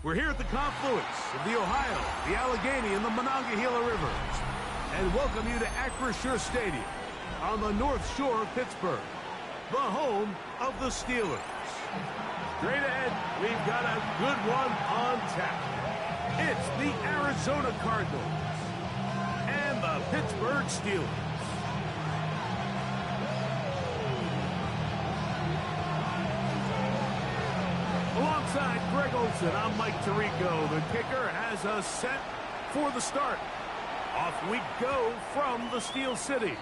We're here at the confluence of the Ohio, the Allegheny, and the Monongahela Rivers, and welcome you to Acrisure Stadium on the North Shore of Pittsburgh, the home of the Steelers. Straight ahead, we've got a good one on tap. It's the Arizona Cardinals and the Pittsburgh Steelers. Alongside Greg Olson, I'm Mike Tirico. The kicker has us set for the start. Off we go from the Steel City.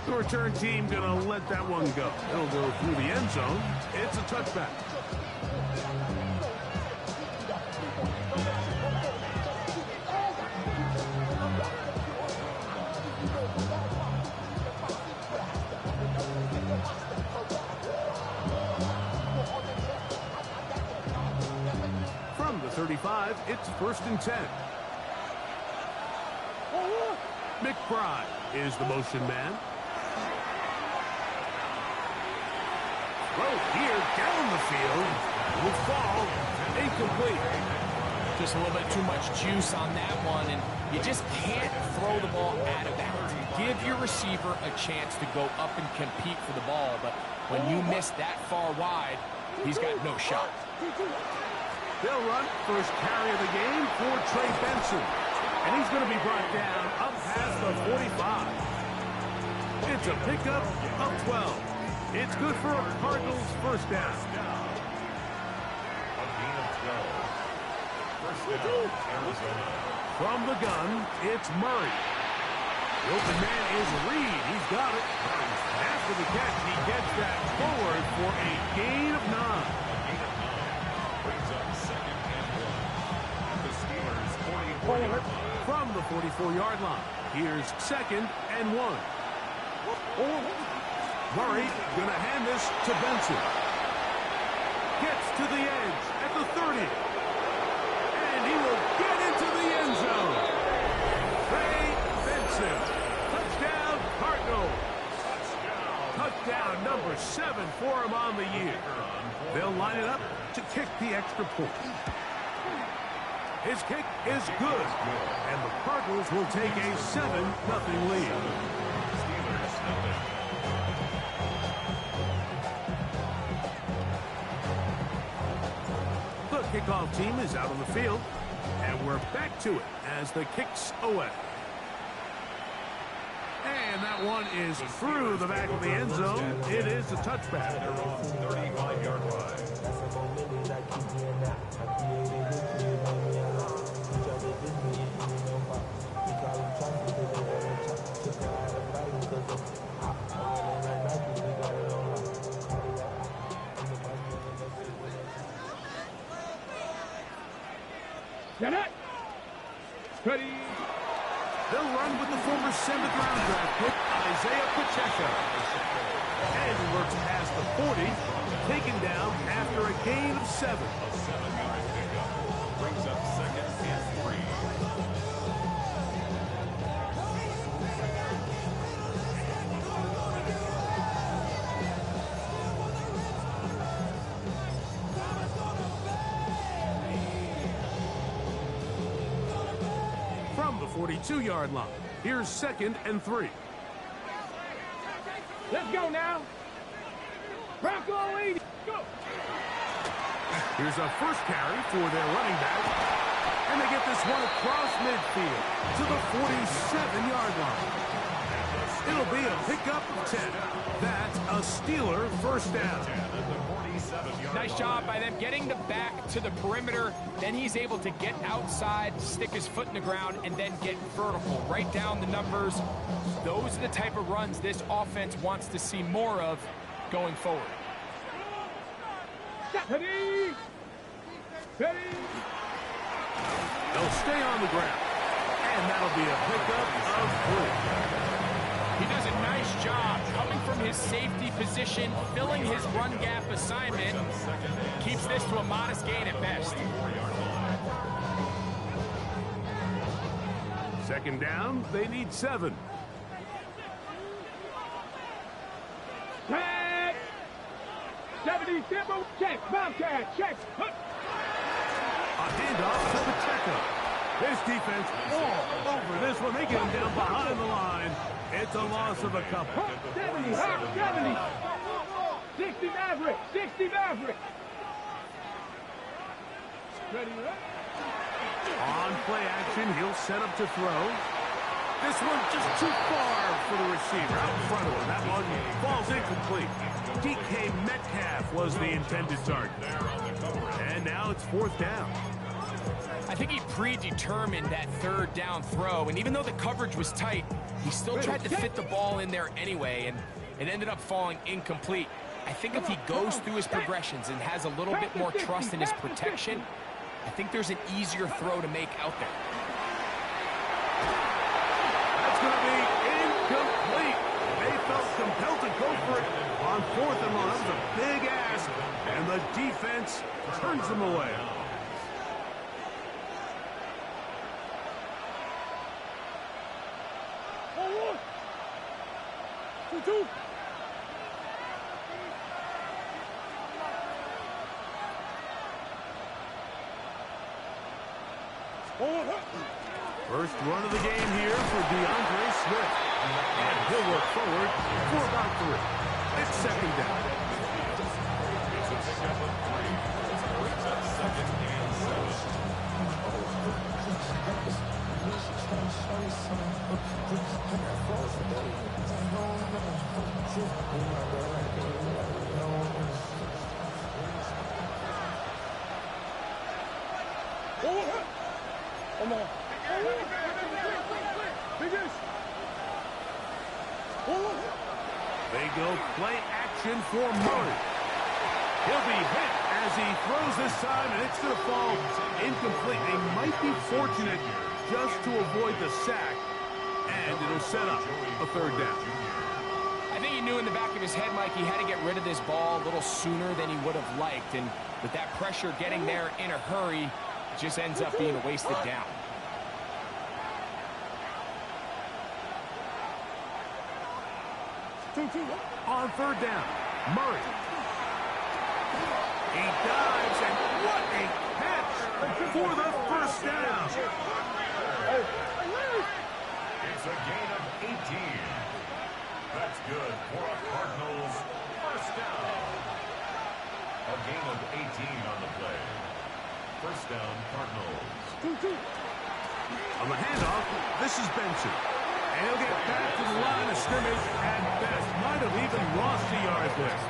The return team gonna let that one go. It'll go through the end zone. It's a touchback. From the 35, it's 1st and 10. McBride is the motion man. Throw here down the field. Will fall. Incomplete. Just a little bit too much juice on that one, and you just can't throw the ball out of bounds. Give your receiver a chance to go up and compete for the ball, but when you miss that far wide, he's got no shot. They'll run first carry of the game for Trey Benson. And he's going to be brought down up past the 45. It's a pickup of 12. It's good for a Cardinals first down. From the gun, it's Murray. The open man is Reed. He's got it. After the catch, he gets that forward for a gain of 9. From the 44-yard line, here's 2nd and 1. Murray going to hand this to Benson. Gets to the edge at the 30. And he will get into the end zone. Trey Benson. Touchdown, Cardinals. Touchdown number 7 for him on the year. They'll line it up to kick the extra point. His kick is good, and the Cardinals will take a 7-0 lead. The kickoff team is out on the field, and we're back to it as the kick's away. And that one is through the back of the end zone. It is a touchback. They're on 35-yard line. Get it! Ready! They'll run with the former 7th-round draft pick, Isaiah Pacheco. And he works past the 40, taken down after a gain of 7. Brings up 2nd and 3. From the 42-yard line, here's 2nd and 3. Let's go now. Bronco 80. Go. Here's a first carry for their running back. And they get this one across midfield to the 47-yard line. It'll be a pickup of 10. That's a Steeler first down. Nice job by them getting the back to the perimeter. Then he's able to get outside, stick his foot in the ground, and then get vertical. Write down the numbers. Those are the type of runs this offense wants to see more of going forward. Ready! Ready! They'll stay on the ground. And that'll be a pickup of 3. He does a nice job coming from his safety position, filling his run gap assignment. Keeps this to a modest gain at best. 2nd down, they need 7. Check! 70 Timber, check, Bobcat, check. A Handoff to Pacheco. This defense all over this one. They get him down behind the line. It's a loss of a couple. 70, 70. 60 Maverick, 60 Maverick. Ready, On play action, he'll set up to throw. This one just too far for the receiver. Out in front of him. That one falls incomplete. DK Metcalf was the intended target. And now it's fourth down. I think he predetermined that third down throw, and even though the coverage was tight, he still tried to fit the ball in there anyway, and it ended up falling incomplete. I think if he goes through his progressions and has a little bit more trust in his protection, I think there's an easier throw to make out there. That's going to be incomplete. They felt compelled to go for it on fourth and long. That was a big ask, and the defense turns them away. First run of the game here for DeAndre Swift. And he'll work forward for about 3. It's second down. Come on. They go play action for Murray. He'll be hit as he throws this time, and it's going to fall incomplete. They might be fortunate just to avoid the sack, and it'll set up a third down. I think he knew in the back of his head, Mike, he had to get rid of this ball a little sooner than he would have liked, and with that pressure getting there in a hurry, it just ends up being a wasted down. On third down, Murray. He dives, and what a catch for the first down. It's a gain of 18. That's good for a Cardinals first down. A gain of 18 on the play. First down, Cardinals. On the handoff, this is Benson. And he'll get back to the line of scrimmage at best. Might have even lost the yard there.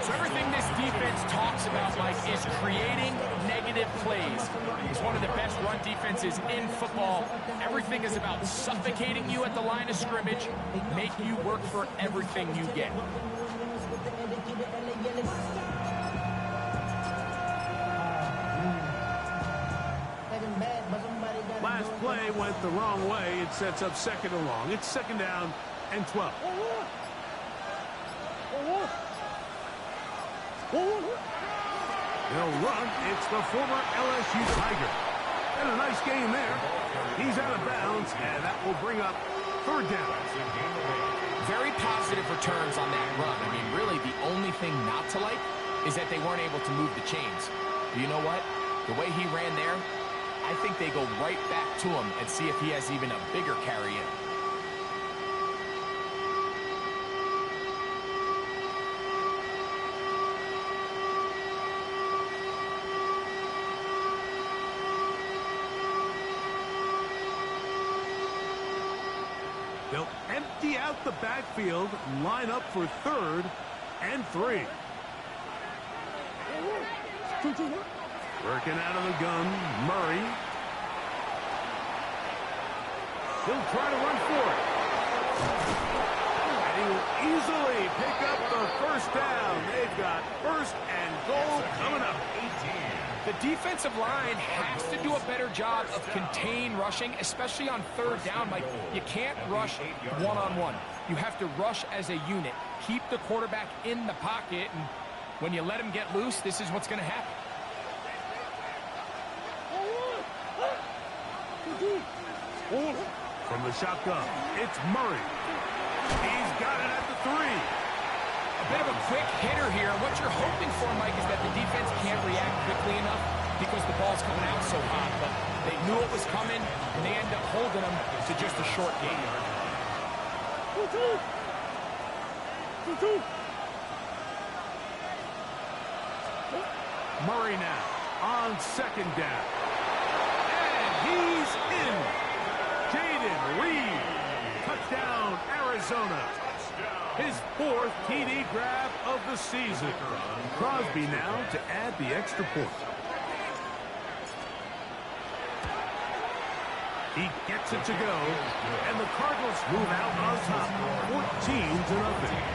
So everything this defense talks about, Mike, is creating negative plays. It's one of the best run defenses in football. Everything is about suffocating you at the line of scrimmage, make you work for everything you get. Last play went the wrong way. It sets up second and long. It's second down and 12. They'll run. It's the former LSU Tiger. And a nice game there. He's out of bounds, and that will bring up third down. Very positive returns on that run. I mean, really, the only thing not to like is that they weren't able to move the chains. But you know what? The way he ran there, I think they go right back to him and see if he has even a bigger carry in. They'll empty out the backfield, line up for third and 3. Working out of the gun, Murray. He'll try to run for it. And he will easily pick up the first down. They've got first and goal coming up. The defensive line has to do a better job of contain rushing, especially on third down. Like, you can't rush one-on-one. You have to rush as a unit. Keep the quarterback in the pocket, and when you let him get loose, this is what's going to happen. From the shotgun, it's Murray. He's got it at the 3. A bit of a quick hitter here. What you're hoping for, Mike, is that the defense can't react quickly enough. because the ball's coming out so hot, but they knew it was coming, and they end up holding them to just a short gain. 2-2. 2-2. Murray now on second down. And he's in. Jaden Reed. Touchdown, Arizona. His 4th TD grab of the season. Crosby now to add the extra point. He gets it to go, and the Cardinals move out on top, 14-0.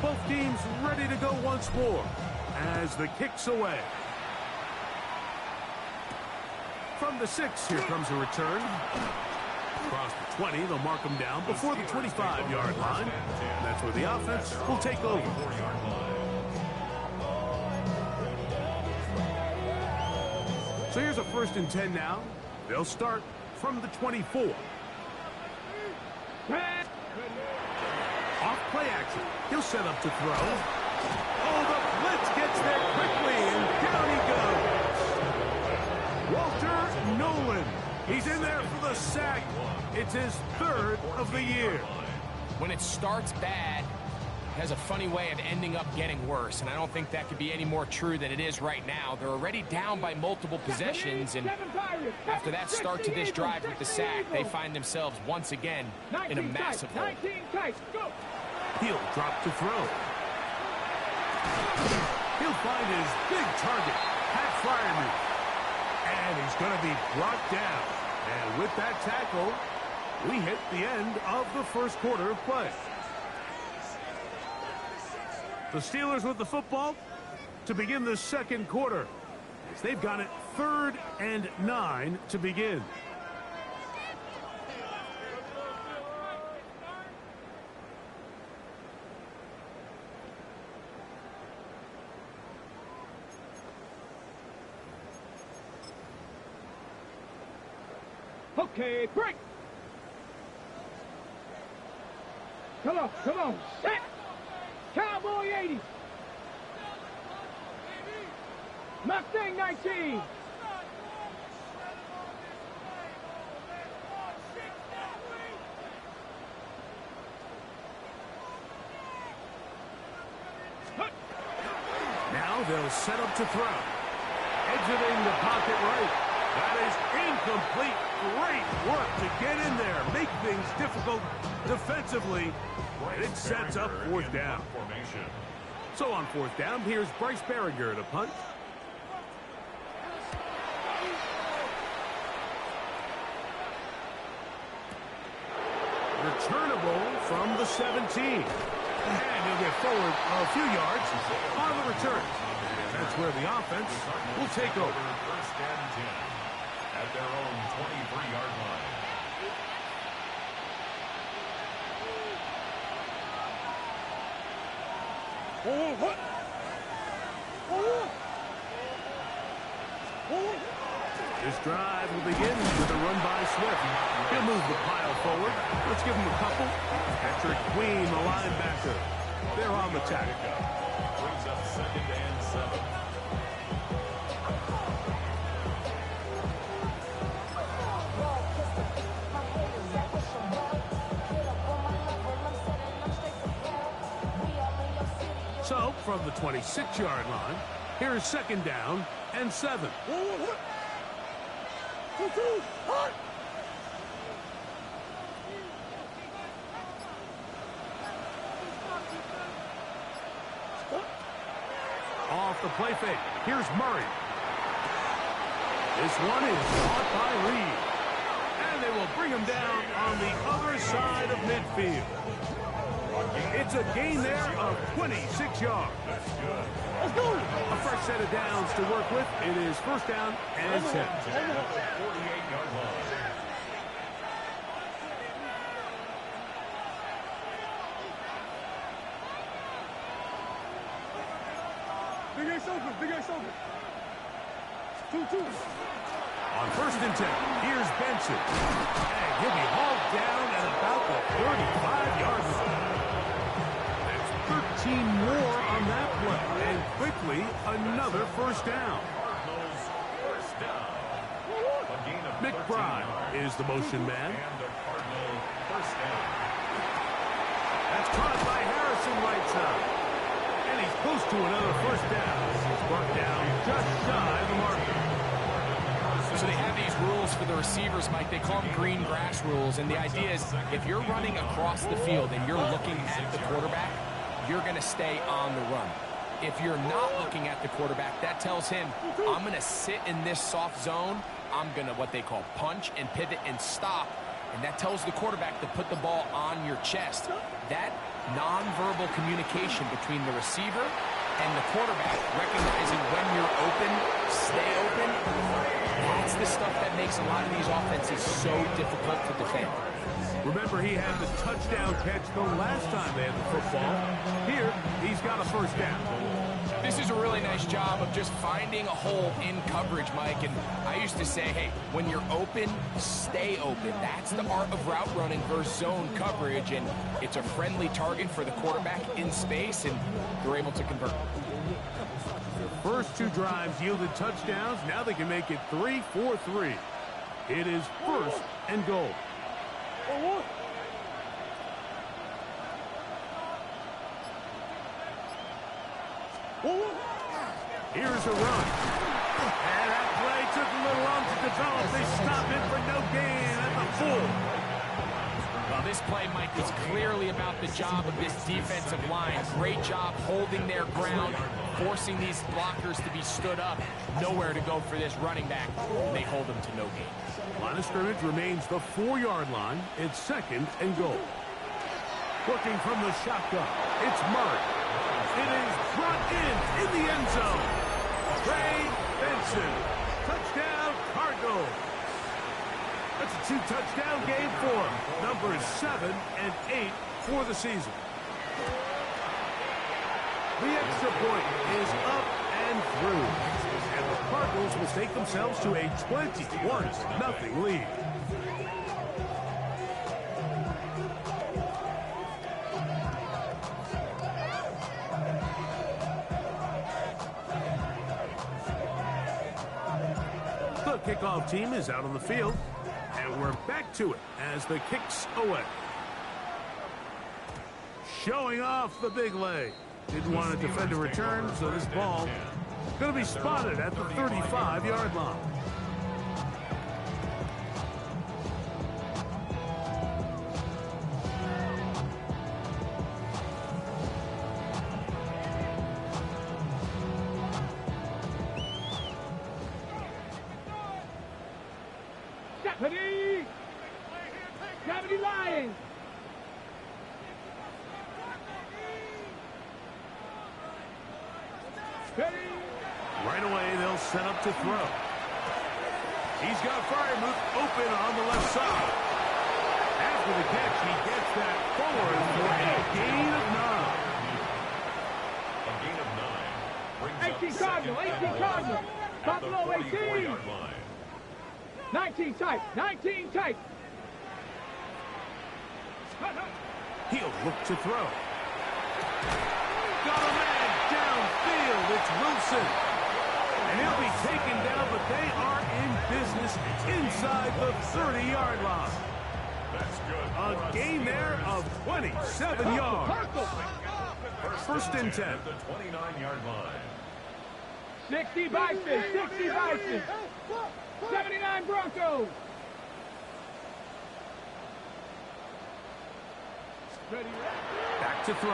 Both teams ready to go once more as the kick's away. From the 6, here comes a return. Across the 20, they'll mark him down before the 25-yard line. And that's where the offense will take over. So here's a 1st and 10 now. They'll start from the 24. Off play action. He'll set up to throw. Oh, the blitz gets there quickly, and down he goes. Walter Nolan. He's in there for the sack. It's his 3rd of the year. When it starts bad, it has a funny way of ending up getting worse, and I don't think that could be any more true than it is right now. They're already down by multiple possessions, and after that start to this drive with the sack, they find themselves once again in a massive hole. He'll drop to throw. He'll find his big target, Pat Fryermuth. And he's going to be brought down. And with that tackle, we hit the end of the 1st quarter of play. The Steelers with the football to begin the 2nd quarter. As they've got it 3rd and 9 to begin. Okay, break. Come on, set. Cowboy 80. Mustang 19. Now they'll set up to throw. Exiting the pocket right. That is incomplete. Great work to get in there. Make things difficult defensively. And it sets up 4th down. So on 4th down, here's Bryce Berringer to punt. Returnable from the 17. And he'll get forward a few yards on the return. And that's where the offense will take over. 1st and 10 at their own 23-yard line. This drive will begin with a run by Swift. He'll move the pile forward. Let's give him a couple. Patrick Queen, the linebacker. They're on the tackle. Brings up 2nd and 7. So, from the 26-yard line, here is 2nd down and 7. Off the play fake. Here's Murray. This one is caught by Reed. And they will bring him down on the other side of midfield. It's a gain there of 26 yards. Let's go. A fresh set of downs to work with. It is 1st down and 10. 48-yard line. Big Ace open. 2-2. On 1st and 10, here's Benson. And he'll be hauled down at about the 35-yard line. team more on that play. And quickly, another first down. Cardinals first down. A gain of 13 McBride yards. is the motion man. And a Cardinal first down. That's caught by Harrison right side. And he's close to another first down. He's brought down just shy of the marker. So they have these rules for the receivers, Mike. They call them green grass rules. And the idea is if you're running across the field and you're looking at the quarterback, you're going to stay on the run. If you're not looking at the quarterback, that tells him, I'm going to sit in this soft zone. I'm going to what they call punch and pivot and stop. And that tells the quarterback to put the ball on your chest. That nonverbal communication between the receiver and the quarterback, recognizing when you're open, stay open, that's the stuff that makes a lot of these offenses so difficult to defend. Remember, he had the touchdown catch the last time they had the football. Here, he's got a first down. This is a really nice job of just finding a hole in coverage, Mike. And I used to say, hey, when you're open, stay open. That's the art of route running versus zone coverage. And it's a friendly target for the quarterback in space, and they're able to convert. First two drives yielded touchdowns. Now they can make it 3-4-3. It is first and goal. Here's a run. And that play took a little long to develop. They stopped it for no gain at the full. Well, this play, Mike, is clearly about the job of this defensive line. Great job holding their ground, forcing these blockers to be stood up. Nowhere to go for this running back, and they hold them to no gain. Line of scrimmage remains the 4-yard line. It's second and goal. Working from the shotgun, it's Murray. It is brought in the end zone. Trey Benson. Touchdown, Cardinals. That's a 2-touchdown game for him. Numbers 7 and 8 for the season. The extra point is up and through. And the Cardinals will take themselves to a 21-0 lead. The kickoff team is out on the field. And we're back to it as the kick's away. Showing off the big leg. Didn't want to defend a return, so this ball going to be spotted at the 35-yard line. Deputy! Deputy Lions! Right away, they'll set up to throw. He's got Freiermuth open on the left side. After the catch, he gets that forward for a gain of 9. A gain of 9. 18 Cardinal, 18 Cardinal. Buffalo 18. 19 tight, 19 tight. He'll look to throw. Got a man downfield. It's Wilson. And he'll be taken down, but they are in business inside the 30-yard line. That's good. A gain there of 27 yards. First and 10. At the 29-yard line. 60 Bison, 60 Bison. 79 Broncos. Back to throw.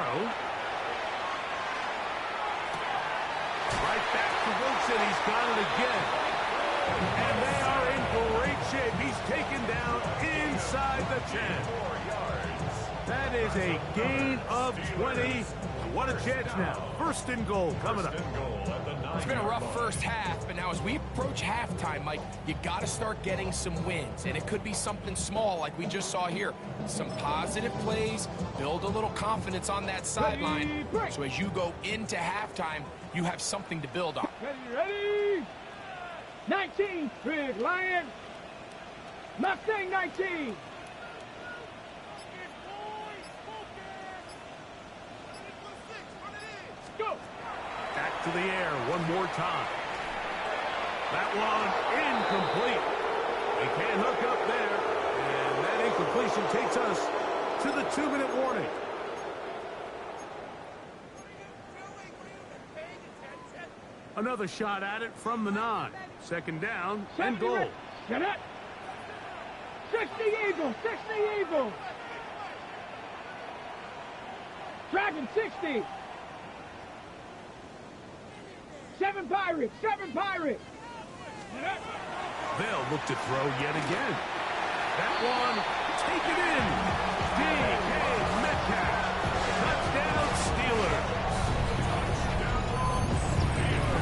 Right back to Wilson. He's got it again. And they are in great shape. He's taken down inside the 10. That is a gain of 20. What a chance now. First and goal coming up. It's been a rough first half, but now as we approach halftime, Mike, you got to start getting some wins. And it could be something small like we just saw here. Some positive plays, build a little confidence on that sideline. So as you go into halftime, you have something to build on. Ready? 19, Big Lion. Mustang 19. Go. Back to the air one more time. That one incomplete. They can't hook up there. And that incompletion takes us to the 2-minute warning. Another shot at it from the 9. Second down and goal. Get it. 60 Eagles. 60 Eagles. Dragon 60. 7 Pirates. 7 Pirates. They'll look to throw yet again. That one, take it in. D.K. Metcalf. Touchdown, Steelers.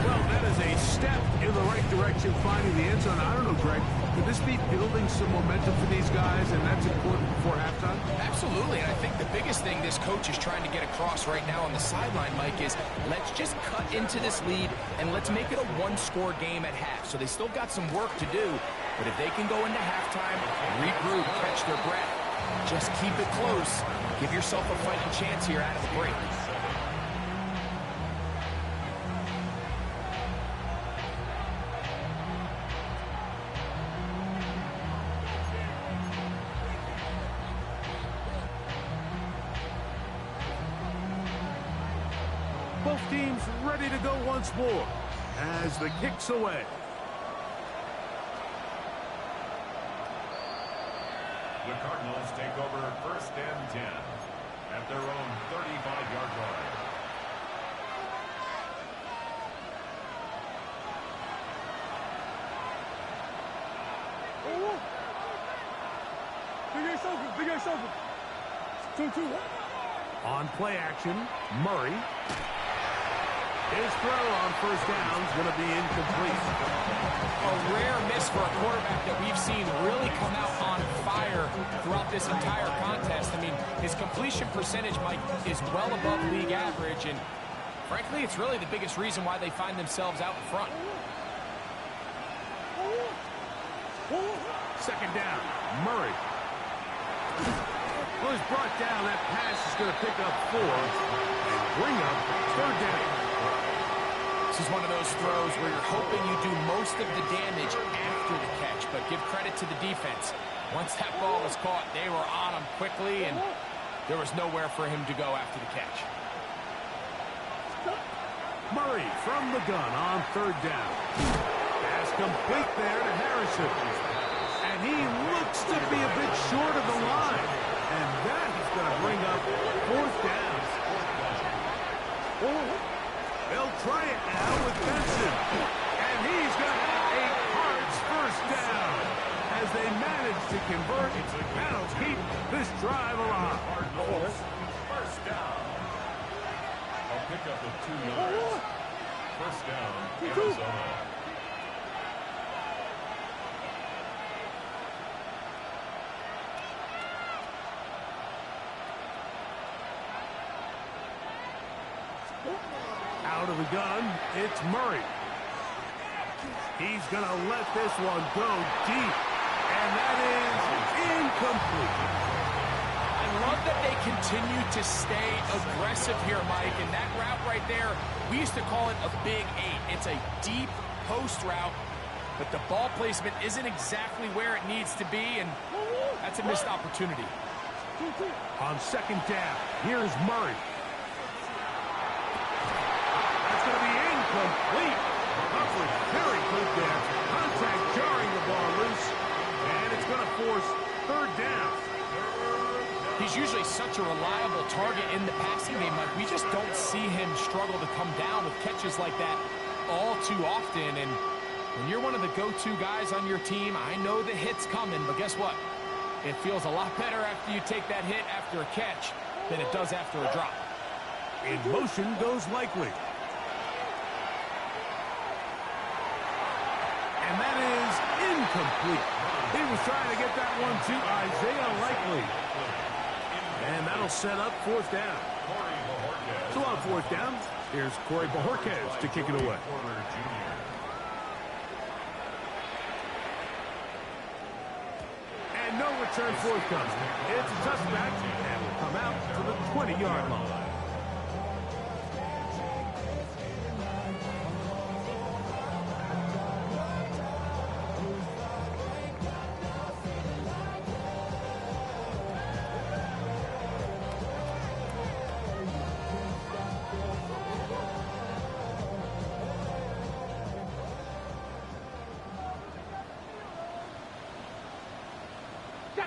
Well, that is a step in the right direction, finding the end zone. I don't know, Greg, could this be building some momentum for these guys, and that's important before halftime? Absolutely, and I think the biggest thing this coach is trying to get across right now on the sideline, Mike, is let's just cut into this lead, and let's make it a one-score game at half. So they still got some work to do, but if they can go into halftime, regroup, catch their breath, just keep it close, give yourself a fighting chance here out of the break. Both teams ready to go once more as the kick's away. The Cardinals take over 1st and 10 at their own 35-yard line. Big ass open. 2-2. On play action, Murray. His throw on first down is going to be incomplete. A rare miss for a quarterback that we've seen really come out on fire throughout this entire contest. I mean, his completion percentage, Mike, is well above league average, and frankly, it's really the biggest reason why they find themselves out in front. Second down, Murray. Well, he's brought down. That pass is going to pick up 4 and bring up 3rd down. This is one of those throws where you're hoping you do most of the damage after the catch, but give credit to the defense. Once that ball was caught, they were on him quickly, and there was nowhere for him to go after the catch. Murray from the gun on 3rd down. Pass complete there to Harrison. And he looks to be a bit short of the line. And that is going to bring up 4th down. They'll try it now with Benson. And he's going to have a Cards first down as they manage to convert. That'll keep this drive alive. Cardinals, first down. I'll pick up with 2 yards. First down, Arizona. Out of the gun, it's Murray. He's going to let this one go deep. And that is incomplete. I love that they continue to stay aggressive here, Mike. And that route right there, we used to call it a big 8. It's a deep post route, but the ball placement isn't exactly where it needs to be, and that's a missed opportunity. On second down, here's Murray. That's going to be incomplete. Humphrey, very good there. Contact jarring the ball loose, and it's going to force 3rd down. He's usually such a reliable target in the passing game. Like, we just don't see him struggle to come down with catches like that all too often. And when you're one of the go-to guys on your team, I know the hit's coming, but guess what? It feels a lot better after you take that hit after a catch than it does after a drop. In motion goes Likely. And that is incomplete. He was trying to get that one to Isaiah Likely. And that'll set up 4th down. So on 4th down, here's Corey Bojorquez to kick it away. And no return forthcoming. It's a touchback and will come out to the 20-yard line.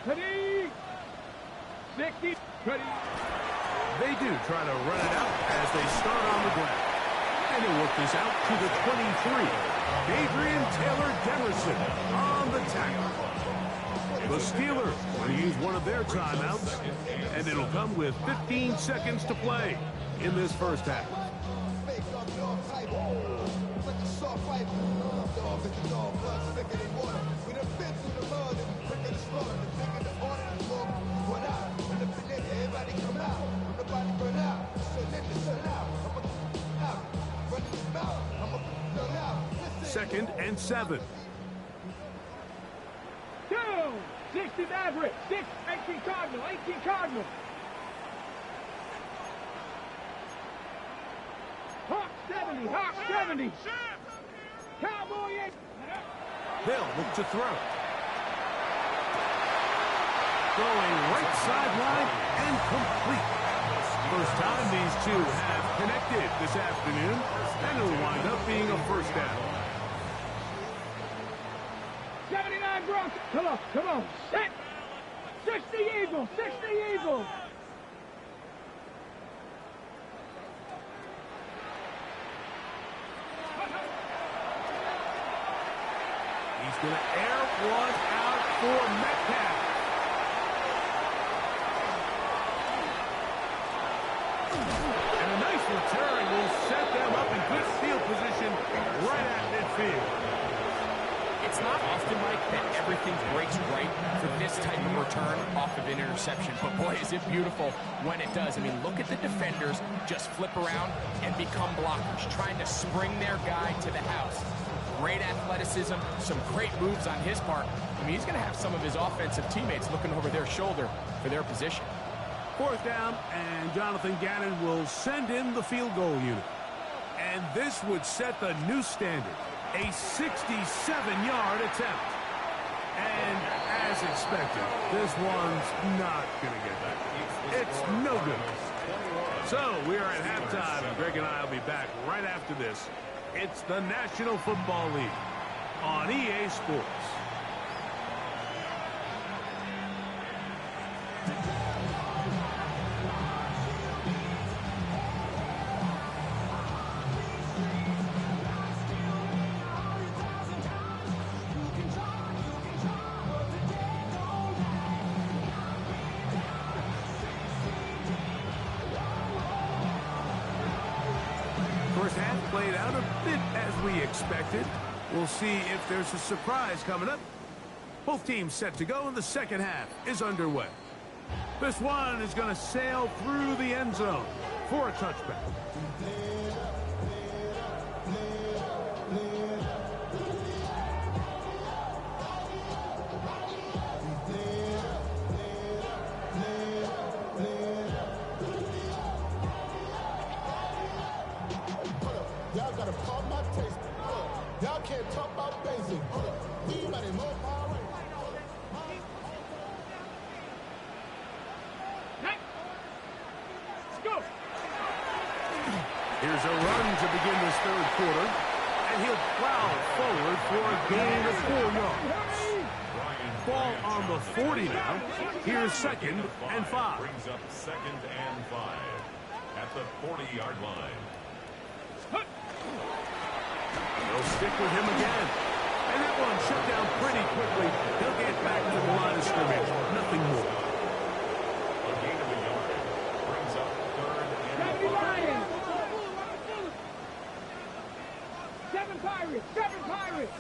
Ready. 60. Ready. They do try to run it out as they start on the ground. And they work this out to the 23. Adrian Taylor Demerson on the tackle. The Steelers will use one of their timeouts, and it'll come with 15 seconds to play in this first half. Second and 7. 2. 60 average. 6. 18 Cardinal. 18 Cardinal. Hawk 70. Hawk 70. Cowboy 8. They'll look to throw. Throwing right sideline and complete. First time these two have connected this afternoon, and it'll wind up being a first down. 79 Broncos. Come on, come on. Set. 60 Eagles. 60 Eagles. He's going to air one out for Metcalf. And a nice return will set them up in good field position right at midfield. It's not often, Mike, that everything breaks right for this type of return off of an interception. But, boy, is it beautiful when it does. I mean, look at the defenders just flip around and become blockers, trying to spring their guy to the house. Great athleticism, some great moves on his part. I mean, he's going to have some of his offensive teammates looking over their shoulder for their position. Fourth down, and Jonathan Gannon will send in the field goal unit. And this would set the new standard. A 67-yard attempt. And as expected, this one's not going to get back. It's no good. So we are at halftime, and Greg and I will be back right after this. It's the National Football League on EA Sports. First half played out a bit as we expected. We'll see if there's a surprise coming up. Both teams set to go, and the second half is underway. This one is going to sail through the end zone for a touchback. Y'all gotta pump my taste. Y'all can't talk about basic. We might more power. Let's go. Here's a run to begin this third quarter, and he'll plow forward for a gain of 4 yards. Ball on the 40 now. Here's second and 5. Brings up second and 5 at the 40-yard line. They'll stick with him again. And that one shut down pretty quickly. He'll get back to the line of scrimmage. Nothing more. A gain of a yard brings up third and 70 5. Lions. 7 Pirates. 7 Pirates.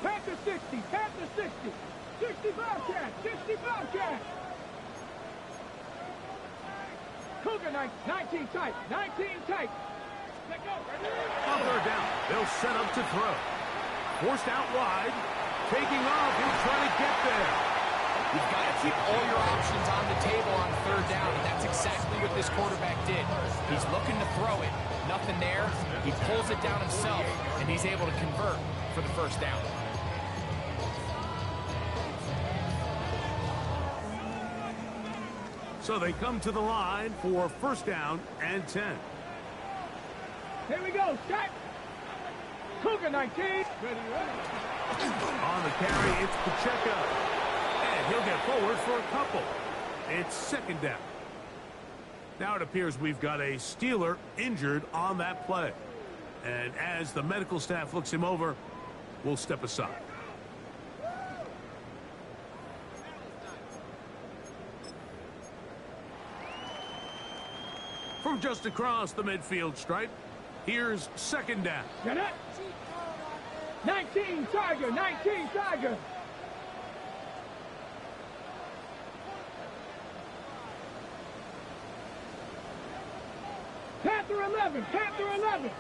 Panther 60. Panther 60. 60 Bobcats. 60 Bobcats. Cougar 19 tight. 19 tight. Let go. On third down, they'll set up to throw. Forced out wide. Taking off. He'll try to get there. You've got to keep all your options on the table on third down, and that's exactly what this quarterback did. He's looking to throw it. Nothing there. He pulls it down himself, and he's able to convert for the first down. So they come to the line for first down and 10. Here we go. Set. Cougar 19. Ready, ready. On the carry, it's Pacheco. And And he'll get forward for a couple. It's second down. Now it appears we've got a Steeler injured on that play. And as the medical staff looks him over, we'll step aside. From just across the midfield stripe, here's second down. Get it? 19 Tiger, 19 Tiger. Panther 11, Panther 11.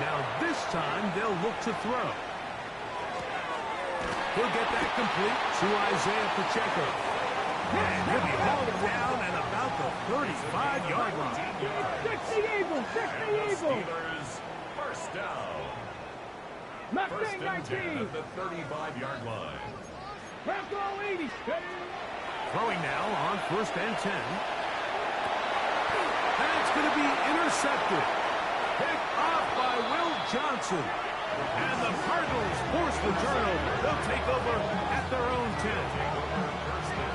Now this time they'll look to throw. He'll get that complete to Isaiah Pacheco. And he'll be hauled down at about the 35-yard line. 60 Eagle, 60 Eagle. Steelers, first down. First Mustang and 10 19. at the 35-yard line. Bronco 80. Throwing now on first and 10. That's going to be intercepted. Picked off by Will Johnson. And the Cardinals force the turnover. They'll take over at their own 10.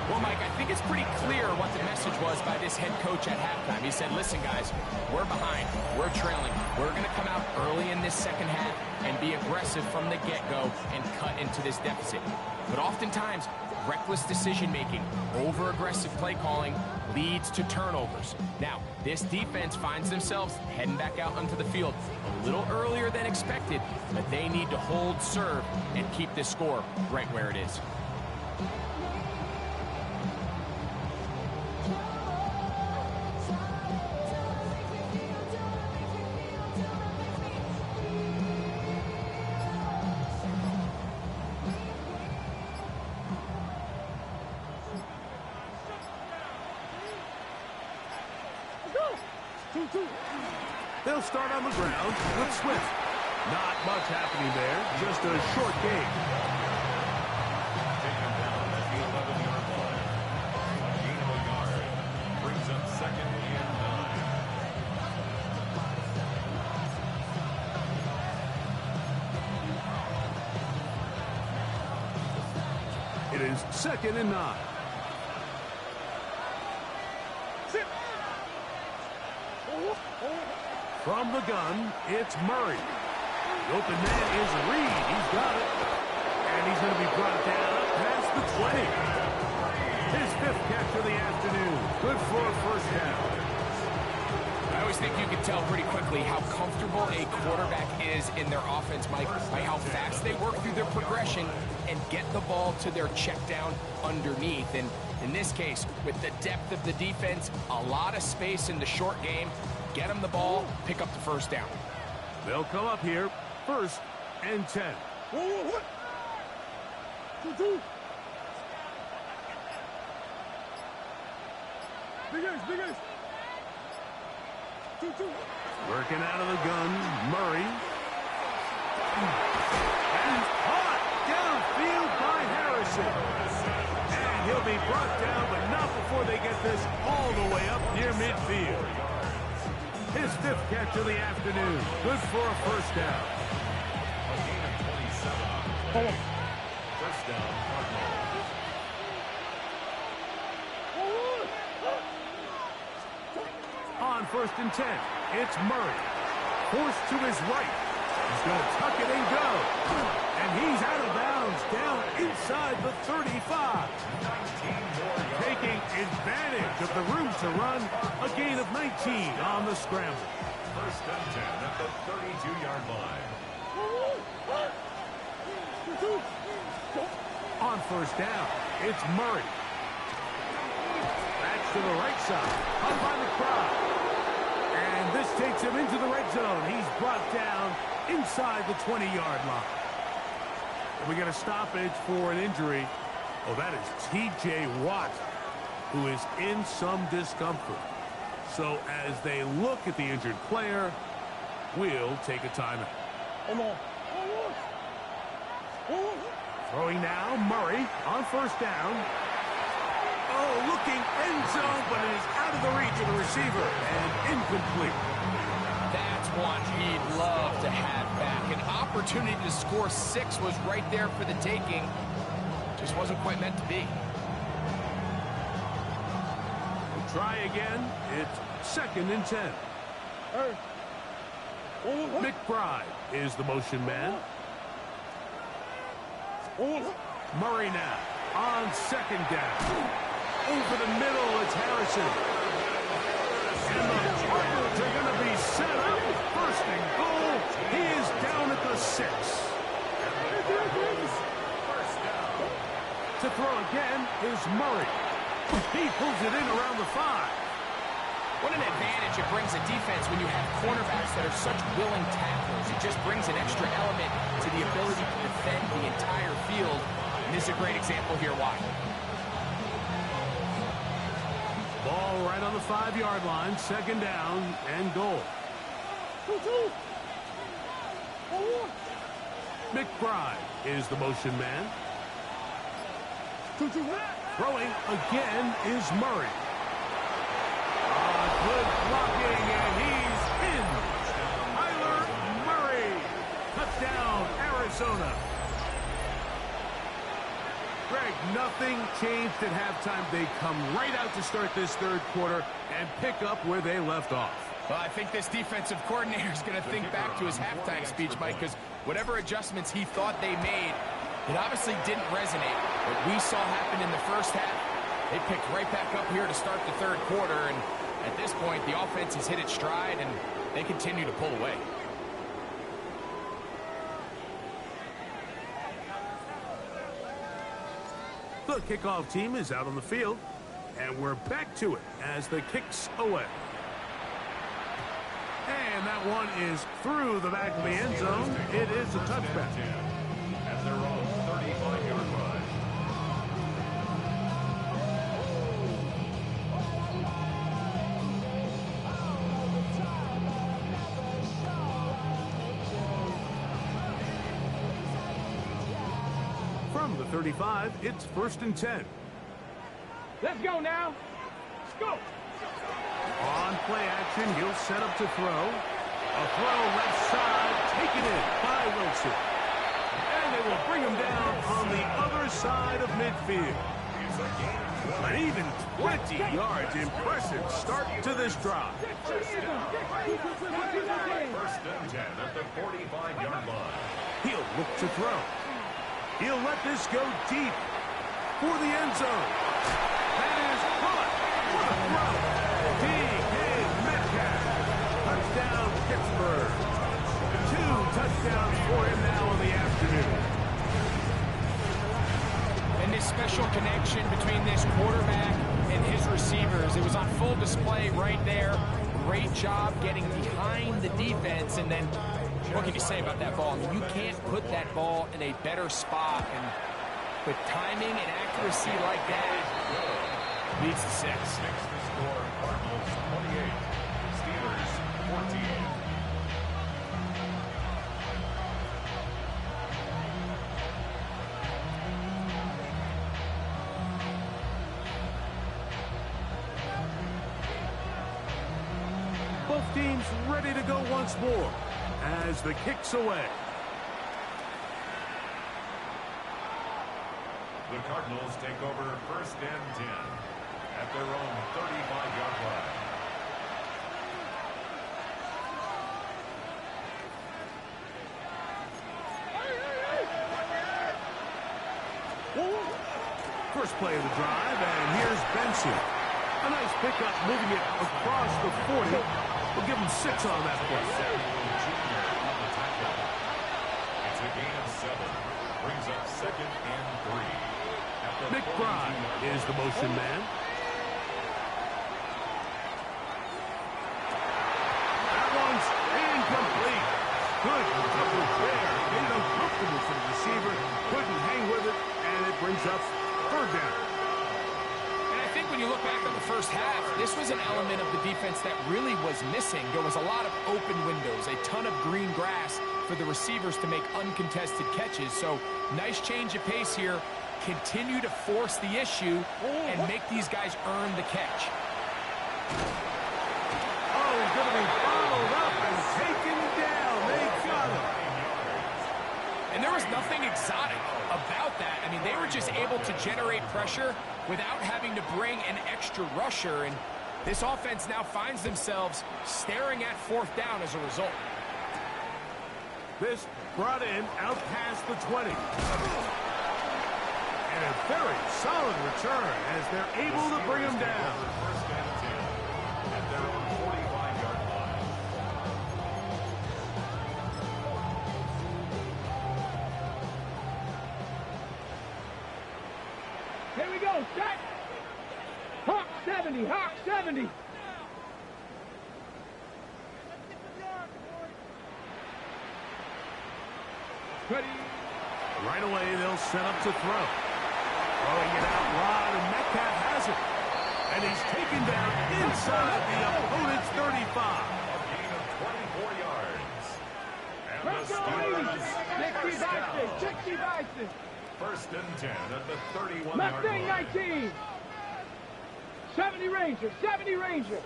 Well, Mike, I think it's pretty clear what the message was by this head coach at halftime. He said, listen, guys, we're behind. We're trailing. We're going to come out early in this second half and be aggressive from the get-go and cut into this deficit. But oftentimes, reckless decision-making, over-aggressive play calling leads to turnovers. Now, this defense finds themselves heading back out onto the field a little earlier than expected, but they need to hold serve and keep this score right where it is. They'll start on the ground with Swift. Not much happening there, just a short game. Taken down at the 11-yard line. A gain of a yard brings up second and 9. It is second and 9. From the gun, it's Murray. The open man is Reed. He's got it. And he's going to be brought down past the 20. His fifth catch of the afternoon. Good for a first down. I always think you can tell pretty quickly how comfortable a quarterback is in their offense, Mike, by how fast they work through their progression and get the ball to their check down underneath. And in this case, with the depth of the defense, a lot of space in the short game, get them the ball, pick up the first down. They'll come up here, first and 10. Working out of the gun, Murray. And he's caught downfield by Harrison. And he'll be brought down, but not before they get this all the way up near midfield. His fifth catch of the afternoon. Good for a first down. A gain of 27. First down, Cardinals. On first and 10, it's Murray. Forced to his right. He's going to tuck it and go. And he's out of bounds down inside the 35. Taking advantage of the room to run. A gain of 19 on the scramble. First and 10 at the 32-yard line. On first down, it's Murray. That's to the right side. Up by the crowd. And this takes him into the red zone. He's brought down inside the 20-yard line. And we got a stoppage for an injury. Oh, that is T.J. Watt, who is in some discomfort. So as they look at the injured player, we'll take a timeout. Throwing now, Murray on first down. Oh, looking end zone, but it is out of the reach of the receiver and incomplete. That's one he'd love to have back. An opportunity opportunity to score 6 was right there for the taking. Just wasn't quite meant to be. Try again. It's 2nd and 10. McBride is the motion man. Murray now on 2nd down. Over the middle, it's Harrison. And the Cardinals are going to be set up. 1st and goal. He is down at the 6. To throw again is Murray. He pulls it in around the 5. What an advantage it brings a defense when you have cornerbacks that are such willing tacklers. It just brings an extra element to the ability to defend the entire field. And this is a great example here why. Ball right on the 5-yard line. 2nd down and goal. McBride is the motion man. Throwing again is Murray. Good blocking, and he's in. Kyler Murray. Touchdown, Arizona. Greg, nothing changed at halftime. They come right out to start this 3rd quarter and pick up where they left off. Well, I think this defensive coordinator is going to think back to his halftime speech, Mike, because whatever adjustments he thought they made, it obviously didn't resonate. What we saw happen in the 1st half, they picked right back up here to start the 3rd quarter, and at this point, the offense has hit its stride, and they continue to pull away. The kickoff team is out on the field, and we're back to it as the kick's away. And that one is through the back of the end zone. It is a touchback. At their own 35-yard line. From the 35, it's 1st and 10. Let's go now. Let's go. On play action, he'll set up to throw. A throw left side, taken in by Wilson. And they will bring him down on the other side of midfield. An even 20 yards. Impressive start to this drive. 1st and 10 at the 45-yard line. He'll look to throw. He'll let this go deep for the end zone. That is caught. What a throw. D.K. Metcalf. Touchdown, Pittsburgh. 2 touchdowns for him now in the afternoon. And this special connection between this quarterback and his receivers, it was on full display right there. Great job getting behind the defense, and then what can you say about that ball? I mean, you can't put that ball in a better spot, and with timing and accuracy like that, leads to 6. The score, Cardinals 28, Steelers 14. Both teams ready to go once more as the kick's away. The Cardinals take over 1st and 10 at their own 35-yard line. First play of the drive, and here's Benson. A nice pickup, moving it across the 40. We'll give him 6 on that play. It's a gain of 7. Brings up 2nd and 3. McBride is the motion man. That one's incomplete. Good coverage there. Made it uncomfortable for the receiver. Couldn't hang with it, and it brings up 3rd down. And I think when you look back on the 1st half, this was an element of the defense that really was missing. There was a lot of open windows, a ton of green grass for the receivers to make uncontested catches. So nice change of pace here. Continue to force the issue and make these guys earn the catch. Oh, he's going to be followed up and taken down. They got him. nothing exotic about that. I mean, they were just able to generate pressure without having to bring an extra rusher, and this offense now finds themselves staring at fourth down as a result. This brought in out past the 20. And a very solid return as they're able to bring him down. First and 10 at their own 45-yard line. Here we go, set. Hawk 70, Hawk 70. Ready. Right away, they'll set up to throw. Throwing it out wide, and Metcalf has it. And he's taken down inside the opponent's 35. A gain of 24 yards. And the Steelers 60 Bison, 60 Bison. first and 10 at the 31-yard Mustang line. 19. 70 Ranger, 70 Ranger.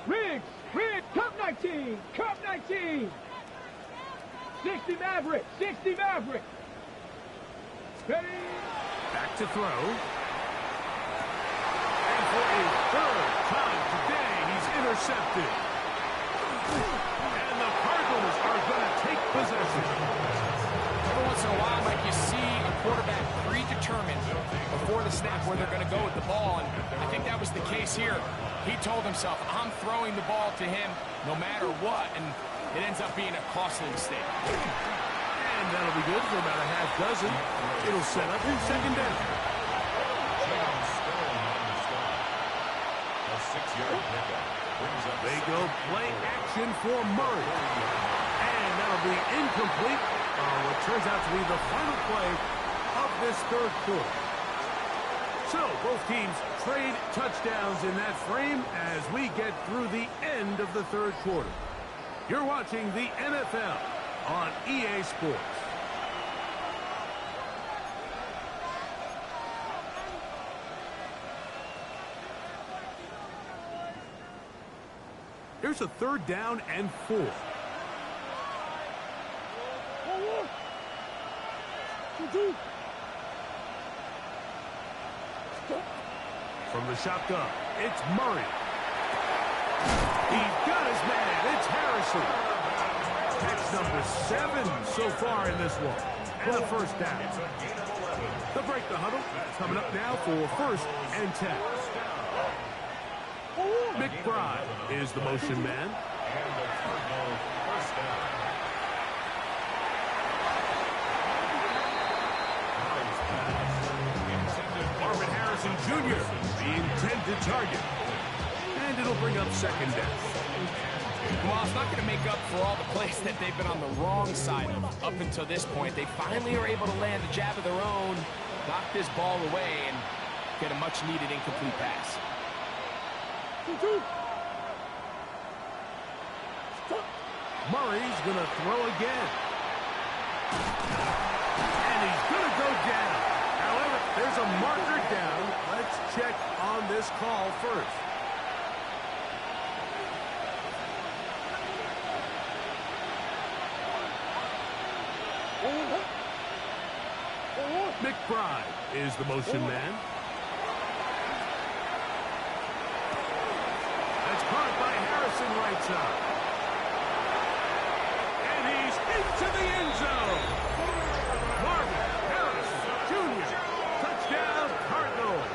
Riggs, Cup 19, Cup 19. 60 Maverick, 60 Maverick. Ready. Back to throw. And for a third time today, he's intercepted. And the Cardinals are going to take possession. Every once in a while, Mike, you see a quarterback predetermined before the snap where they're going to go with the ball, and I think that was the case here. He told himself, I'm throwing the ball to him no matter what, and it ends up being a costly mistake. And that'll be good for about a half dozen. It'll set up in second down. A 6-yard pickup brings up. They go play action for Murray. And that'll be incomplete on what turns out to be the final play of this third quarter. So both teams trade touchdowns in that frame as we get through the end of the third quarter. You're watching the NFL on EA Sports. Here's a third down and 4. From the shotgun, it's Murray. He's got his man. It's Harrison. That's number 7 so far in this one. And a first down. To break the huddle, coming up now for first and 10. McBride is the motion man. And the Cardinal first down. Marvin Harrison Jr., the intended target. And it'll bring up second down. Well, it's not going to make up for all the plays that they've been on the wrong side of up until this point. They finally are able to land a jab of their own, knock this ball away, and get a much-needed incomplete pass. Murray's going to throw again. And he's going to go down. However, there's a marker down. Let's check on this call first. McBride is the motion man. That's caught by Harrison right side. And he's into the end zone. Marvin Harrison Jr. Touchdown Cardinals.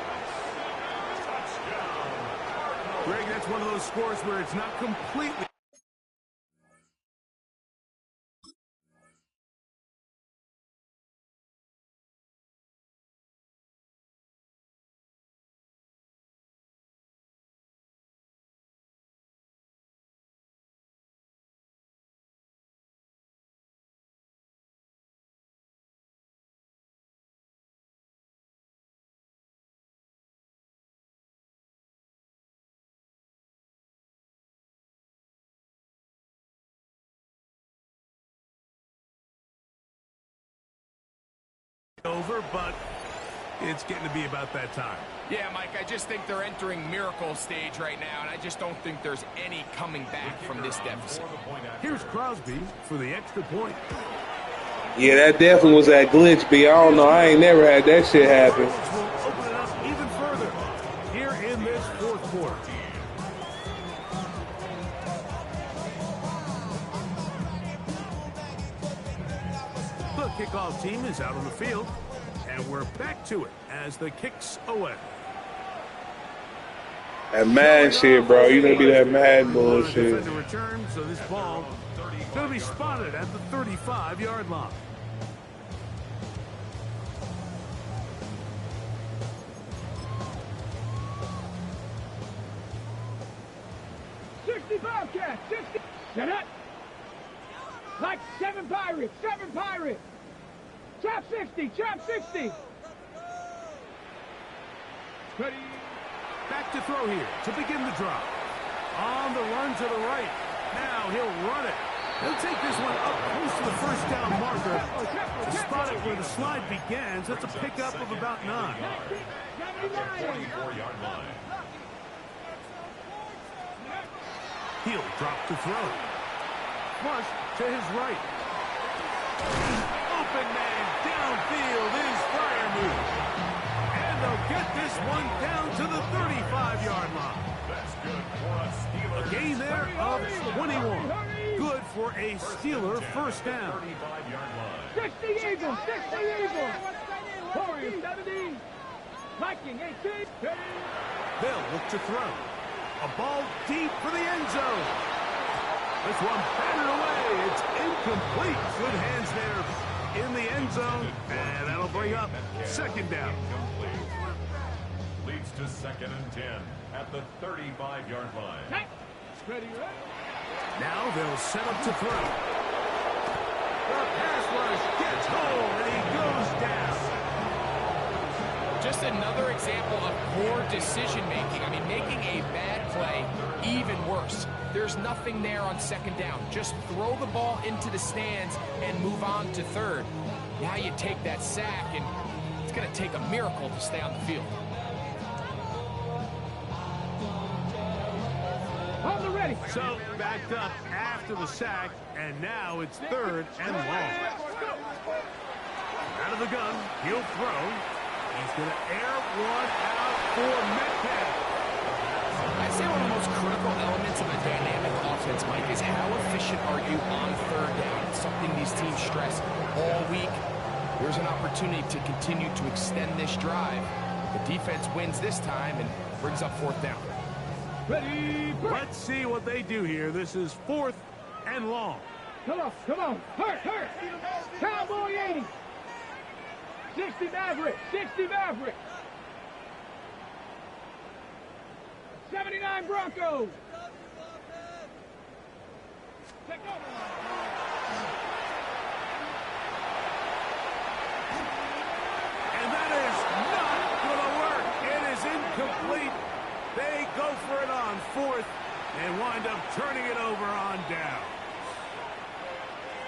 Greg, that's one of those scores where it's not completely. Over, but it's getting to be about that time. Yeah, Mike, I just think they're entering miracle stage right now, and I just don't think there's any coming back from this deficit. Here's Crosby for the extra point. Yeah, that definitely was that glitch, B. I don't know. I ain't never had that shit happen. Will open it up even further here in this fourth quarter. The kickoff team is out on the field, and we're back to it as the kicks away. That mad shit, bro. You gonna be that mad bullshit. Defender return, so this ball is going to be spotted at the 35-yard line. Bobcat, 60. Set up. Like 7 Pirates, 7 Pirates. Trap 60, trap 60. Ready. Back to throw here to begin the drop. On the run to the right. Now he'll run it. He'll take this one up close to the first down marker. To spot it where the slide begins, that's a pickup of about 9. At the 44-yard line. He'll drop to throw. Flush to his right. Open man downfield is Fryermuth. And they'll get this one down to the 35-yard line. That's good for a Steeler. A gain there of 21. Good for a Steeler first down. 35-yard line. 60 Eagles, 60 Eagles. Warriors 70. Viking 18. They'll look to throw. A ball deep for the end zone. This one batted away. It's incomplete. Good hands there in the end zone. And that'll bring up second down. Incomplete. Leads to 2nd and 10 at the 35-yard line. Now they'll set up to throw. The pass rush gets home and he goes down. Just another example of poor decision-making. I mean, making a bad play even worse. There's nothing there on second down. Just throw the ball into the stands and move on to third. Now you take that sack, and it's going to take a miracle to stay on the field. On the ready. So backed up after the sack, and now it's 3rd and long. Out of the gun, he'll throw. He's going to air one out for Metcalf. I'd say one of the most critical elements of a dynamic offense, Mike, is how efficient are you on 3rd down. It's something these teams stress all week. There's an opportunity to continue to extend this drive. The defense wins this time and brings up 4th down. Ready. Let's see what they do here. This is 4th and long. Come on, come on. Hurt. Cowboy 80. 60 Maverick, 60 Maverick. 79 Broncos. Take over. And that is not going to work. It is incomplete. They go for it on 4th and wind up turning it over on down.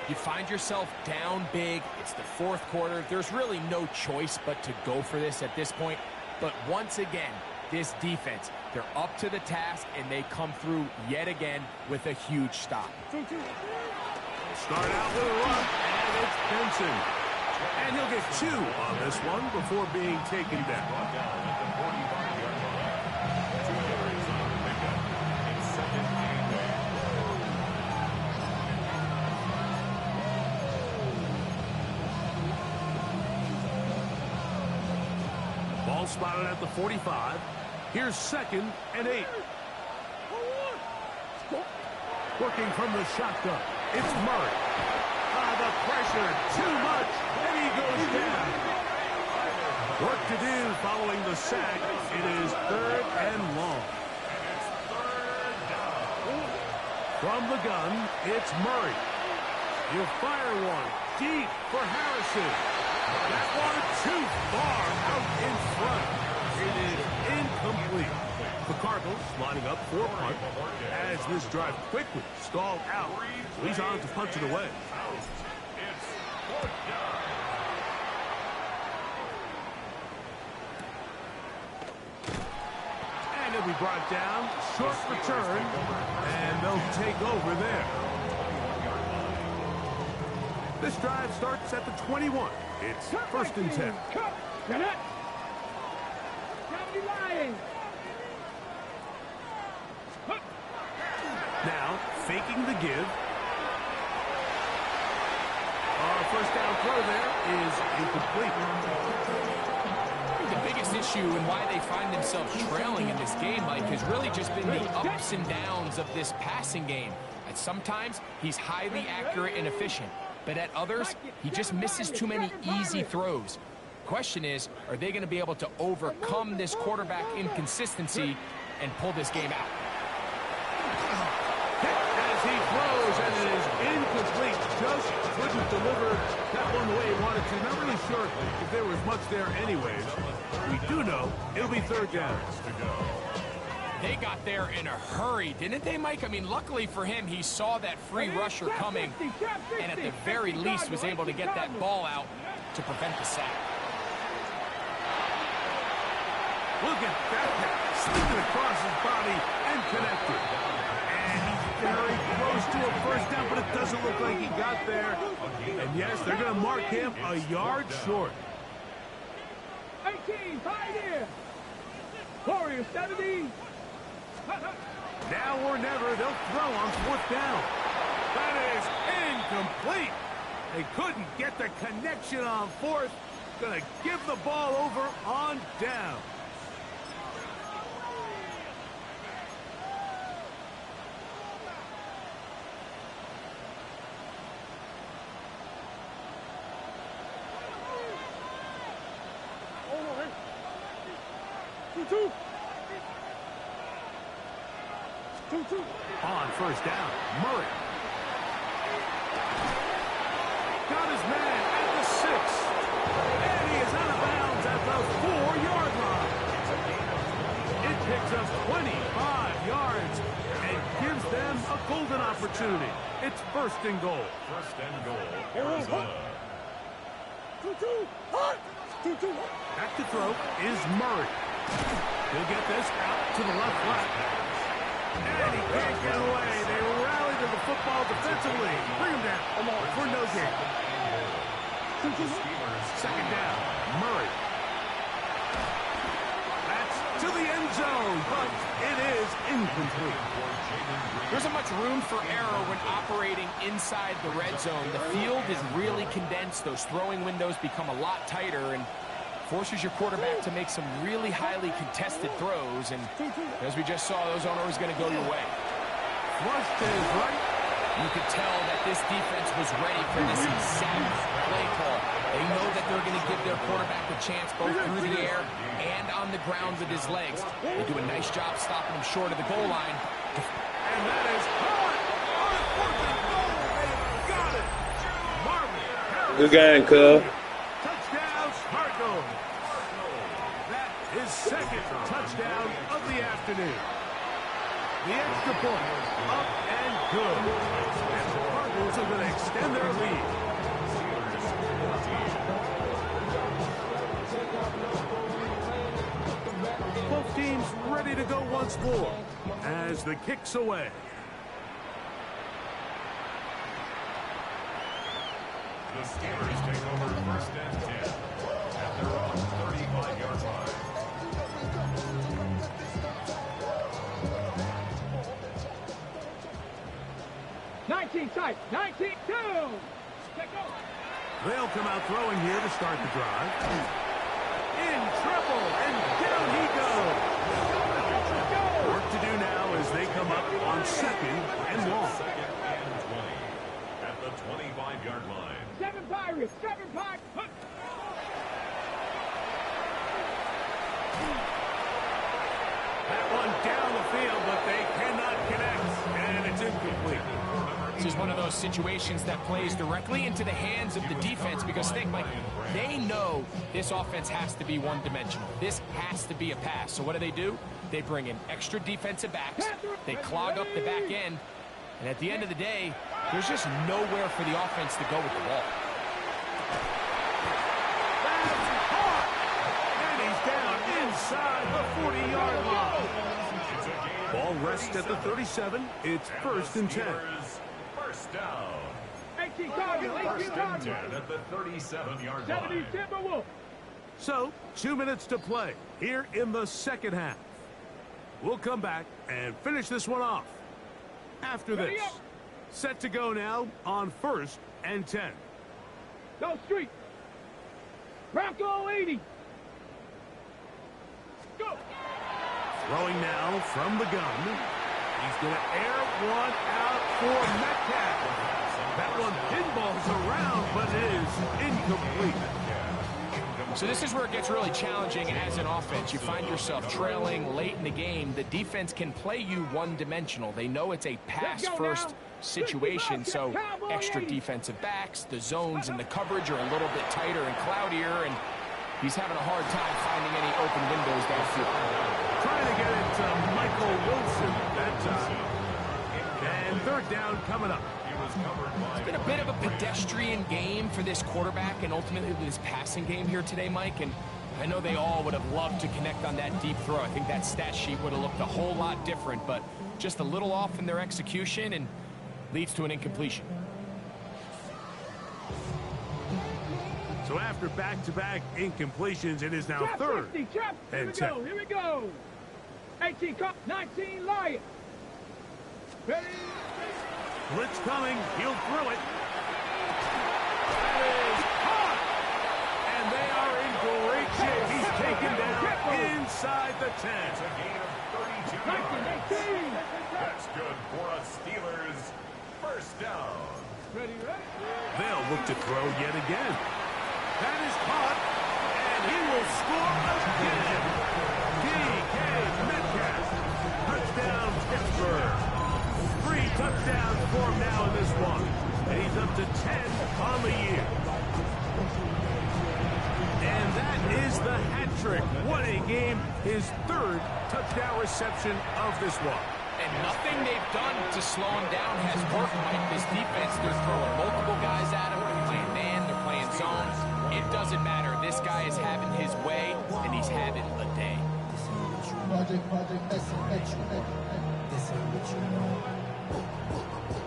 You find yourself down big. It's the 4th quarter. There's really no choice but to go for this at this point. But once again, this defense, they're up to the task, and they come through yet again with a huge stop. Start out with a run, and it's Benson. And he'll get 2 on this one before being taken down. Brought down at the 45-yard line. 2 carries on the pickup. It's 2nd and 8. Ball spotted at the 45. Here's 2nd and 8. Working from the shotgun. It's Murray. The pressure, too much, and he goes down. Work to do following the sack. It is 3rd and long. From the gun, it's Murray. He'll fire one deep for Harrison. That one too far out in front. It is incomplete. The Cardinals lining up for a punt as this drive quickly stalled out. He's on to punch it away. It's 4th down. And he'll be brought down. Short return. And they'll take over there. This drive starts at the 21. It's first and 10. You're not. Gotta be lying. Now, faking the give. First down throw there is incomplete. The biggest issue and why they find themselves trailing in this game, Mike, has really just been the ups and downs of this passing game. At sometimes, he's highly accurate and efficient, but at others, he just misses too many easy throws. Question is, are they going to be able to overcome this quarterback inconsistency and pull this game out? As he throws, and it is incomplete. Just couldn't deliver that one the way he wanted to. Not really sure if there was much there anyways. We do know it'll be third down. They got there in a hurry, didn't they, Mike? I mean, luckily for him, he saw that free rusher coming, and at the very least was able to get that ball out to prevent the sack. Look at that pass, slipping across his body and connected. And he's very close to a first down, but it doesn't look like he got there. And yes, they're going to mark him a yard short. 18, pioneer. Warriors 70. Now or never, they'll throw on fourth down. That is incomplete. They couldn't get the connection on fourth. Going to give the ball over on down. On first down, Murray. Got his man at the 6. And he is out of bounds at the 4-yard line. It picks up 25 yards and gives them a golden opportunity. It's first and goal. First and goal, Arizona. Back to throw is Murray. He'll get this out to the left flat. And he can't get away. They rally to the football defensively. Bring him down for no gain. Second down, Murray. That's to the end zone, but it is incomplete. There isn't much room for error when operating inside the red zone. The field is really condensed. Those throwing windows become a lot tighter and forces your quarterback to make some really highly contested throws. And as we just saw, those aren't always going to go your way. Flush to his right. You could tell that this defense was ready for this exact play call. They know that they're going to give their quarterback a chance both through the air and on the ground with his legs. They do a nice job stopping him short of the goal line. And that is hard. On fourth and goal. They got it. Marvin. Good game, cuz. Touchdown, Cardinals. That is second touchdown of the afternoon. The extra point, up and good. And the Cardinals are going to extend their lead. Both teams ready to go once more as the kick's away. The Steelers take over first and 10 at their own 35-yard line. Tight. 19-2. They'll come out throwing here to start the drive. In trouble, and down he goes. Work to do now as they come up on second and long. Second and 20 at the 25-yard line. 7 Pirates. 7 Pirates. That one down the field, but they cannot connect, and it's incomplete. This is one of those situations that plays directly into the hands of the defense because think, Mike, they know this offense has to be one-dimensional. This has to be a pass. So what do? They bring in extra defensive backs. They clog up the back end. And at the end of the day, there's just nowhere for the offense to go with the ball. And he's down inside the 40-yard line. Ball rests at the 37. It's first and 10. First down. First and 10 at the 37-yard line. So, 2 minutes to play here in the second half. We'll come back and finish this one off after this. Set to go now on 1st and 10. Go street. Bronco 80. Go. Throwing now from the gun. He's going to air one out for Metcalf. That one pinballs around, but it is incomplete. So this is where it gets really challenging as an offense. You find yourself trailing late in the game. The defense can play you one-dimensional. They know it's a pass-first situation, so extra defensive backs, the zones and the coverage are a little bit tighter and cloudier, and he's having a hard time finding any open windows downfield. Trying to get it to Michael Wilson that time. And 3rd down coming up. It's been a bit of a pedestrian game for this quarterback and ultimately this passing game here today, Mike, and I know they all would have loved to connect on that deep throw. I think that stat sheet would have looked a whole lot different, but just a little off in their execution and leads to an incompletion. So after back-to-back incompletions, it is now 3rd and 10. Here we go. 18 cut, 19 Lion. Ready? Blitz coming. He'll throw it. That is caught. And they are in great shape. He's taken down inside the 10. It's a gain of 32 yards. That's good for a Steelers first down. Ready? They'll look to throw yet again. That is caught. And he will score again. DK Metcalf. Touchdown, Pittsburgh. 3 touchdowns for him now in this one. And he's up to 10 on the year. And that is the hat trick. What a game. His 3rd touchdown reception of this one. And nothing they've done to slow him down has worked, Mike. This defense, they're throwing multiple guys at him. They're playing man, they're playing zone. It doesn't matter. This guy is having his way, and he's having a day.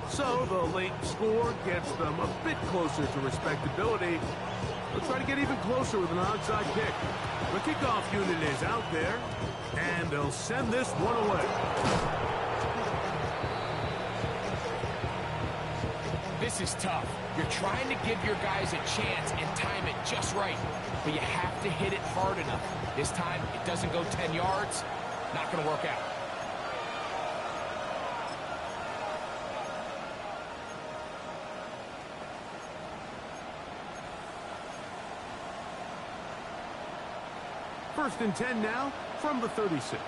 So the late score gets them a bit closer to respectability. They'll try to get even closer with an onside kick. The kickoff unit is out there, and they'll send this one away. This is tough. You're trying to give your guys a chance and time it just right, but you have to hit it hard enough. This time, it doesn't go 10 yards. Not going to work out. First and 10 now from the 36.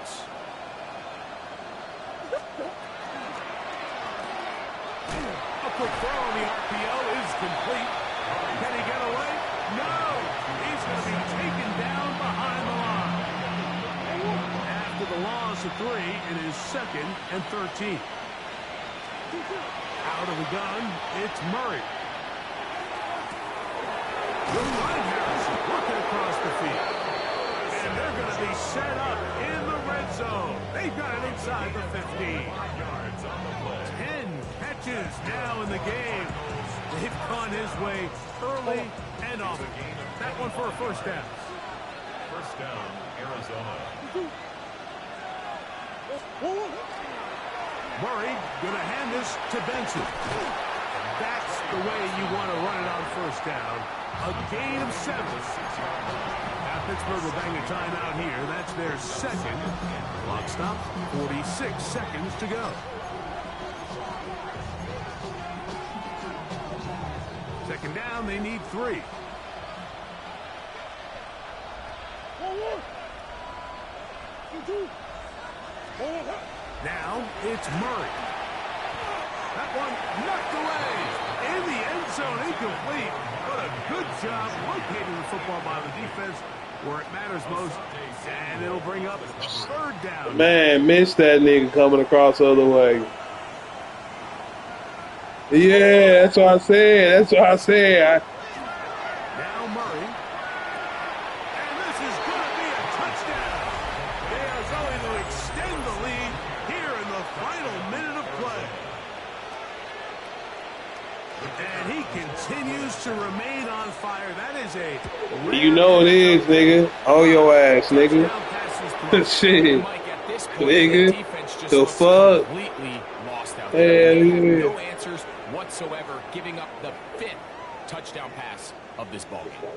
A quick throw on the RPO is complete. Can he get away? No! He's going to be taken down behind the line. After the loss of 3, it is 2nd and 13. Out of the gun, it's Murray. You'll find Harrison working across the field. And they're going to be set up in the red zone. They've got it inside the 15. 10 catches now in the game. They've gone his way early and often. That one for a first down. First down, Arizona. Murray going to hand this to Benson. That's the way you want to run it on first down. A gain of 7. Now Pittsburgh will bang a timeout here. That's their 2nd. Clock stop, 46 seconds to go. Second down, they need 3. Now it's Murray. That one knocked away. In the end zone, incomplete. But a good job locating the football by the defense where it matters most. And it'll bring up 3rd down. Man, missed that nigga coming across the other way. Yeah, that's what I said. That's what I said. Now Murray. And this is going to be a touchdown. They are going to extend the lead here in the final minute of play. And he continues to remain on fire. That is a... You know it is, nigga. On your ass, nigga. Shit. Nigga. The fuck? Completely lost out Hell there. yeah. No answers whatsoever, giving up the 5th touchdown pass of this ballgame.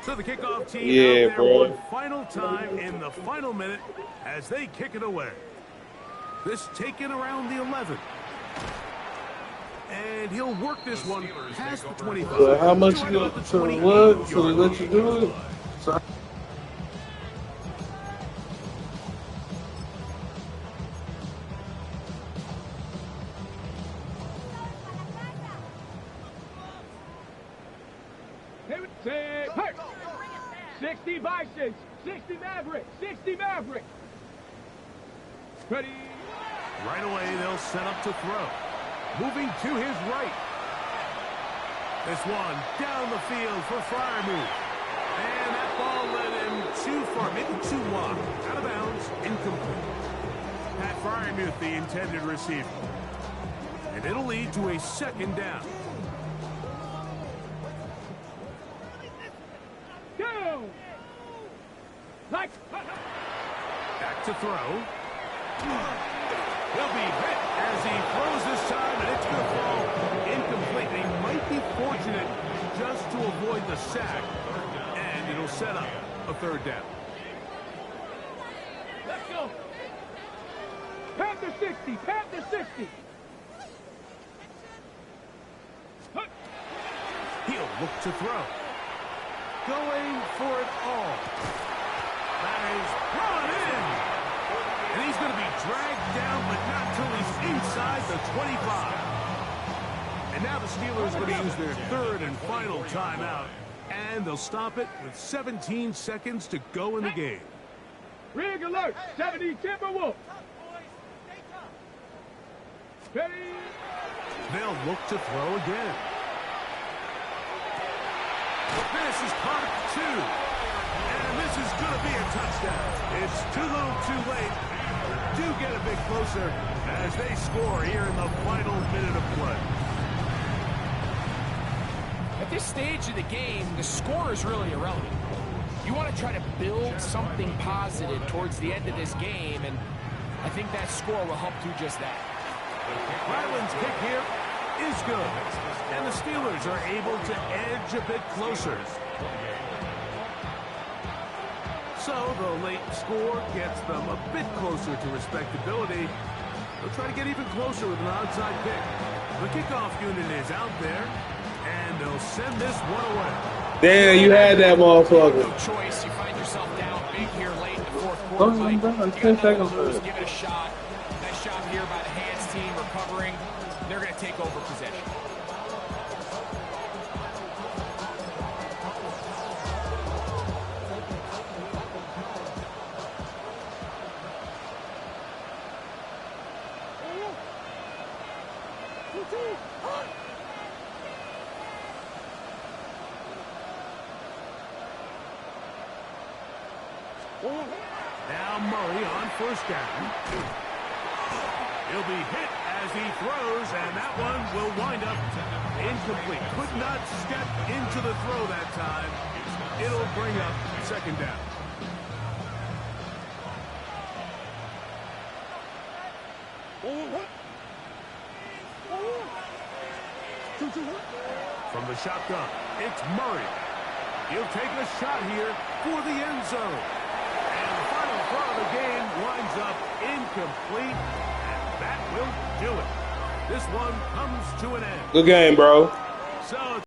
So the kickoff team Yeah, out there bro. one final time in the final minute as they kick it away. This taken around the 11. And he'll work this one past the 25. So how much Right you about the to 28 what? So they yard let you do it? So Say, hey! 60 Vikings, 60 Mavericks, 60 Mavericks. Ready? Right away, they'll set up to throw. Moving to his right. This one down the field for Freiermuth. And that ball led him too far, maybe too wide. Out of bounds, incomplete. Pat Freiermuth, the intended receiver. And it'll lead to a second down. Go! Like, Back to throw. He'll be hit as he throws this time, and it's going to fall incomplete. They might be fortunate just to avoid the sack, and it'll set up a third down. let's go. Panther 60, Panther 60. He'll look to throw. Going for it all. That is thrown in. And he's going to be dragged down, but not till he's inside the 25. And now the Steelers are going to use their third and final timeout. And they'll stop it with 17 seconds to go in the game. Rig alert, 70 Timberwolves. Ready? They'll look to throw again. This is caught at 2. And this is going to be a touchdown. It's too little too late. Do get a bit closer as they score here in the final minute of play. At this stage of the game, the score is really irrelevant. You want to try to build something positive towards the end of this game, and I think that score will help do just that. Ryland's kick here is good. And the Steelers are able to edge a bit closer. So the late score gets them a bit closer to respectability. They'll try to get even closer with an onside kick. The kickoff unit is out there, and they'll send this one away. damn, you had that motherfucker. No choice. You find yourself down big here late in the fourth Oh, quarter. I'm Mike. done. You 10 got nothing seconds to lose. left. Give it a shot. Nice job here by the hands team recovering. They're going to take over possession. Now Murray on first down. He'll be hit as he throws, and that one will wind up incomplete. Could not step into the throw that time. It'll bring up second down. From the shotgun, it's Murray. He'll take a shot here for the end zone. And the final throw of the game winds up incomplete, and that will do it. This one comes to an end. Good game, bro. So